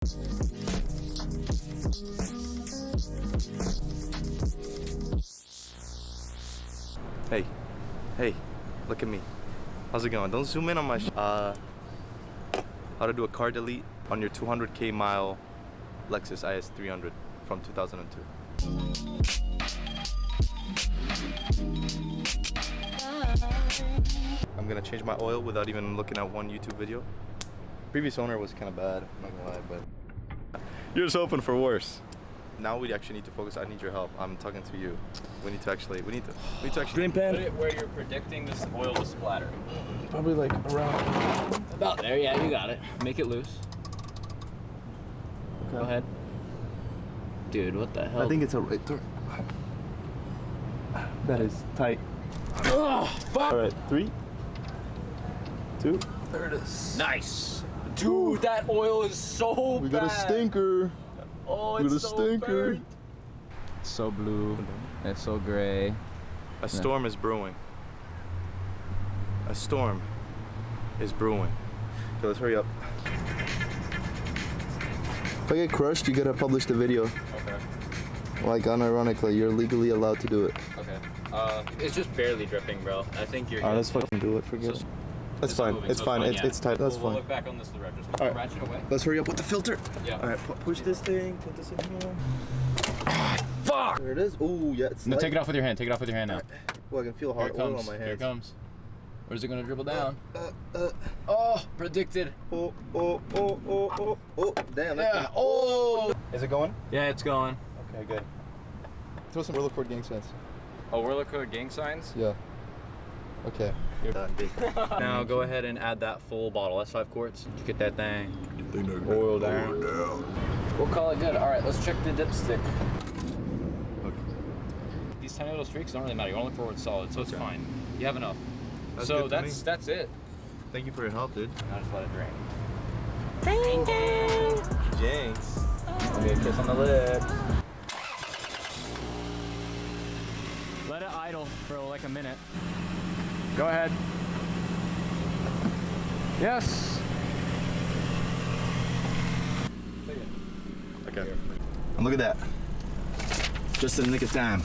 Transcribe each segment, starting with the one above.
Hey, hey, look at me. How's it going? Don't zoom in on my how to do a car delete on your 200k mile Lexus IS 300 from 2002. I'm gonna change my oil without even looking at one YouTube video. Previous owner was kind of bad, I'm not gonna lie, but you're just hoping for worse. Now we actually need to focus. I need your help. I'm talking to you. We need to actually green pen. Put it where you're predicting this oil to splatter. Probably like around About there, yeah, you got it. Make it loose. Okay. Go ahead. Dude, what the hell? I think it's a right there. That is tight. Oh, fuck! Alright, 3, 2, there it is. Nice! Dude, that oil is so bad! We got a stinker. Oh, it's so stinker. burnt. It's so blue. It's so gray. A storm is brewing. A storm is brewing. Okay, let's hurry up. If I get crushed, you gotta publish the video. Okay. Like, unironically, you're legally allowed to do it. Okay. It's just barely dripping, bro. I think you're good. Alright, let's fucking do it. Forget it. That's fine. Moving, It's so fine. yeah. It's tight. That's We'll fine. look back on this the register. All right. Ratchet away. Let's hurry up with the filter. Yeah. Alright, push this thing. Put this in here. Fuck! There it is. Oh, yeah. It's No, light. take it off with your hand. Take it off with your hand now. Well, I can feel Here hard it oil comes. on my hands. Here it comes. Where's it gonna dribble down? Oh, predicted. Oh. Damn. Yeah. Oh. Is it going? Yeah, it's going. Okay, good. Throw some Whirlpool gang signs. Oh, we're looking at gang signs? Yeah. Okay. Now go ahead and add that full bottle. That's 5 quarts. Get that thing. Oil down. We'll call it good. All right, let's check the dipstick. Okay. These tiny little streaks don't really matter. You want to look for where it's solid, so it's fine. You have enough. That's So good to me. that's it. Thank you for your help, dude. Now just let it drain. Jinx. Give me a kiss on the lips. Let it idle for like a minute. Go ahead. Yes. Okay. And look at that. Just in the nick of time.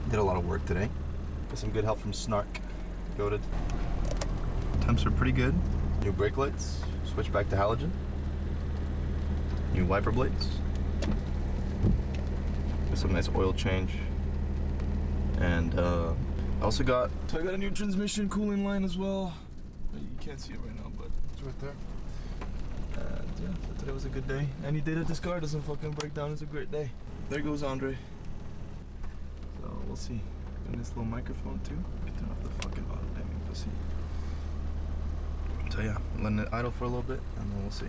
Did a lot of work today. Got some good help from Snark. Goated. Temps are pretty good. New brake lights. Switch back to halogen. New wiper blades. Got some nice oil change. And I also got a new transmission cooling line as well. You can't see it right now, but it's right there. And yeah, so today was a good day. Any day that this car doesn't fucking break down is a great day. There goes Andre. So we'll see. And this little microphone too. Turn off the fucking auto damning pussy. So yeah, I'm letting it idle for a little bit and then we'll see.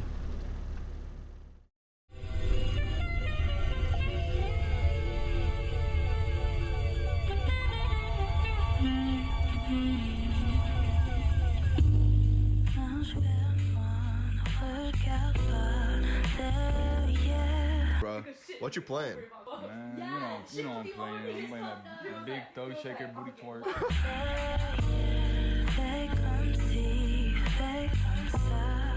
Bro, what you playing? Man, you know I'm playing. I'm playing that big toe shaker booty twerk. They come see, they come stop.